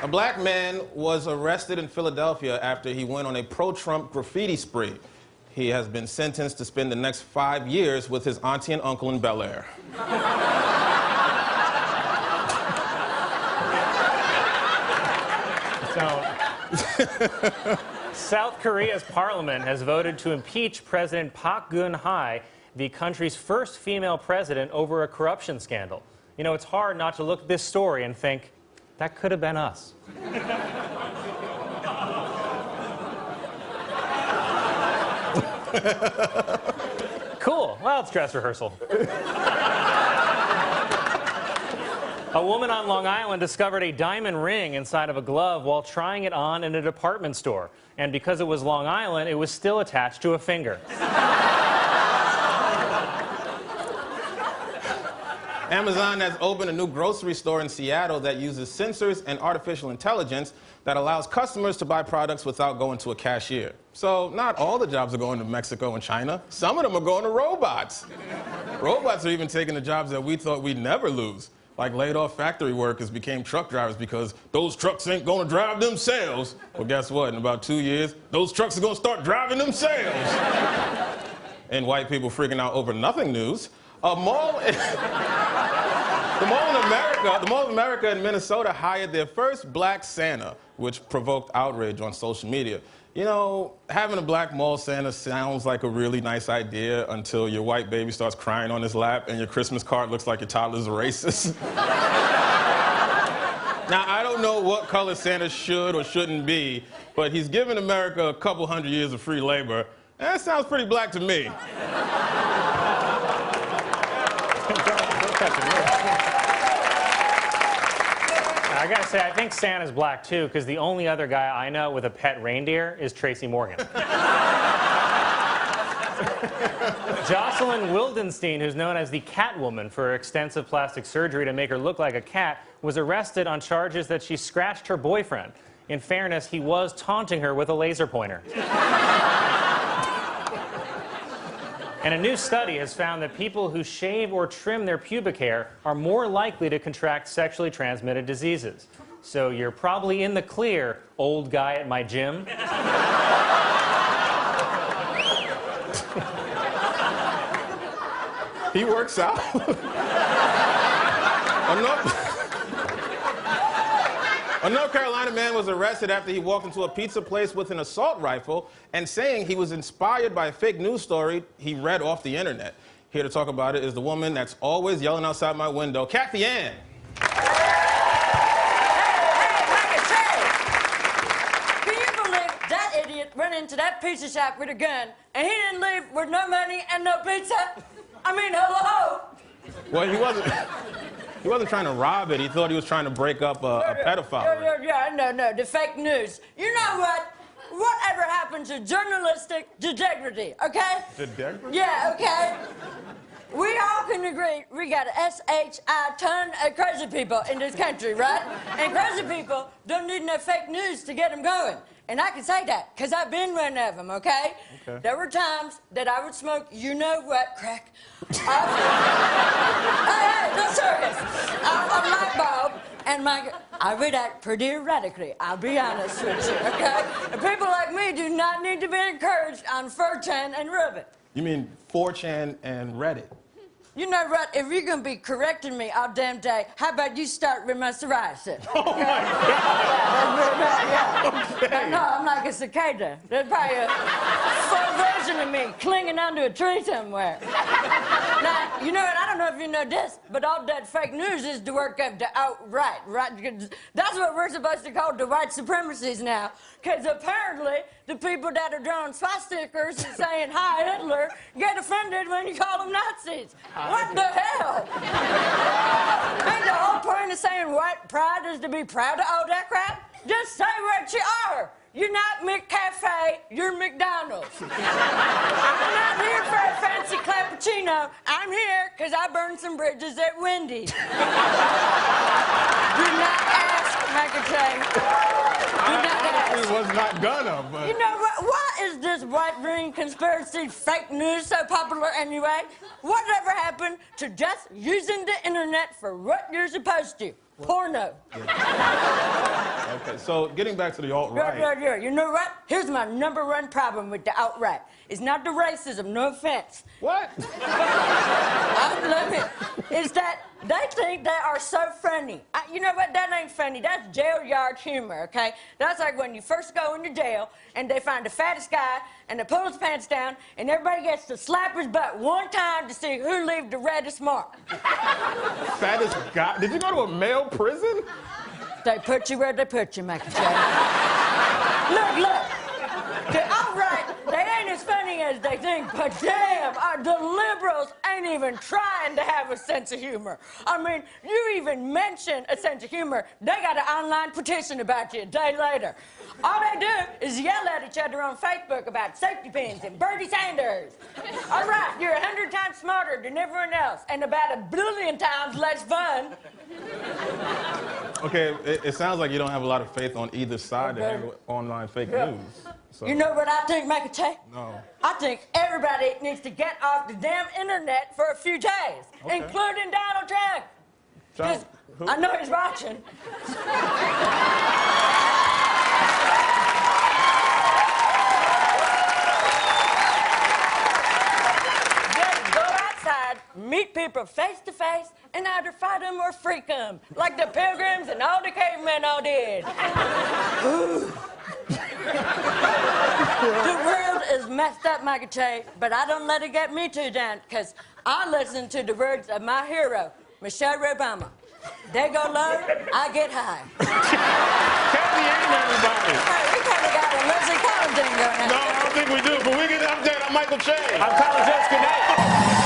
A black man was arrested in Philadelphia after he went on a pro-Trump graffiti spree. He has been sentenced to spend the next 5 years with his auntie and uncle in Bel Air. South Korea's parliament has voted to impeach President Park Geun-hye, the country's first female president, over a corruption scandal. You know, it's hard not to look at this story and think, that could have been us. Cool. Well, it's dress rehearsal. A woman on Long Island discovered a diamond ring inside of a glove while trying it on in a department store. And because it was Long Island, it was still attached to a finger. Amazon has opened a new grocery store in Seattle that uses sensors and artificial intelligence that allows customers to buy products without going to a cashier. So not all the jobs are going to Mexico and China. Some of them are going to robots. Robots are even taking the jobs that we thought we'd never lose. Like laid-off factory workers became truck drivers because those trucks ain't going to drive themselves. Well, guess what? In about 2 years, those trucks are going to start driving themselves. And white people freaking out over nothing news. The Mall of America in Minnesota hired their first black Santa, which provoked outrage on social media. You know, having a black mall Santa sounds like a really nice idea until your white baby starts crying on his lap and your Christmas card looks like your toddler's a racist. Now, I don't know what color Santa should or shouldn't be, but he's given America a couple hundred years of free labor. And that sounds pretty black to me. I gotta say, I think Santa's black too, because the only other guy I know with a pet reindeer is Tracy Morgan. Jocelyn Wildenstein, who's known as the Catwoman for her extensive plastic surgery to make her look like a cat, was arrested on charges that she scratched her boyfriend. In fairness, he was taunting her with a laser pointer. And a new study has found that people who shave or trim their pubic hair are more likely to contract sexually transmitted diseases. So you're probably in the clear, old guy at my gym. He works out. A North Carolina man was arrested after he walked into a pizza place with an assault rifle and saying he was inspired by a fake news story he read off the internet. Here to talk about it is the woman that's always yelling outside my window, Kathy Ann. Can you believe that idiot went into that pizza shop with a gun and he didn't leave with no money and no pizza? I mean, hello? Well, he wasn't trying to rob it. He thought he was trying to break up a pedophile. Yeah, no, the fake news. You know what? Whatever happened to journalistic integrity, okay? Integrity? Yeah, okay. We all can agree we got a S-H-I ton of crazy people in this country, right? And crazy people don't need no fake news to get them going. And I can say that, because I've been one of them, okay? There were times that I would smoke, you know what, crack. Hey, no serious. A light bulb, and I react pretty erratically, I'll be honest with you, okay? And people like me do not need to be encouraged on 4chan and Reddit. You mean 4chan and Reddit? You know what, if you're going to be correcting me all damn day, how about you start with my psoriasis? Oh, my God. Okay. No, I'm like a cicada. There's probably a full version of me clinging onto a tree somewhere. Now, you know what, I don't know if you know this, but all that fake news is the work of the outright, right? That's what we're supposed to call the white supremacies now, because apparently the people that are drawing swastikas and saying, "Hi, Hitler," get offended when you call them Nazis. What the hell? Ain't the whole point of saying white pride is to be proud of all that crap? Just say what you are. You're not McCafe, you're McDonald's. I'm not here for a fancy cappuccino. I'm here because I burned some bridges at Wendy's. Do not ask, McCafe. Do not ask. He was not gonna, but... You know what? Why is this white ring conspiracy fake news so popular anyway? Whatever happened to just using the internet for what you're supposed to? Porno. So getting back to the alt-right. Yeah. You know what? Here's my number one problem with the alt-right. It's not the racism, no offense. What? It's that they think they are so funny. You know what? That ain't funny. That's jail yard humor, okay? That's like when you first go into jail and they find the fattest guy and they pull his pants down and everybody gets to slap his butt one time to see who leaves the reddest mark. Fattest guy? Did you go to a male prison? They put you where they put you, Michael J. Look. The alt-right, they ain't as funny as they think, but damn, the liberals ain't even trying to have a sense of humor. I mean, you even mention a sense of humor, they got an online petition about you a day later. All they do is yell at each other on Facebook about safety pins and Bernie Sanders. All right, you're 100 times smarter than everyone else and about 1 billion times less fun. Okay, it sounds like you don't have a lot of faith on either side to handle online fake news. So. You know what I think, Michael J? No. I think everybody needs to get off the damn internet for a few days, including Donald Trump. Trump? Who? I know he's watching. Just go outside, meet people face to face, and either fight them or freak them, like the Pilgrims and all the cavemen all did. The world is messed up, Michael J, but I don't let it get me too down, because I listen to the words of my hero, Michelle Obama. They go low, I get high. Kathy ain't everybody. Hey, we kind of got a Leslie Collins thing going on. No, I don't think we do, but we get an update on Michael Che. I'm Colin Jost. Good night.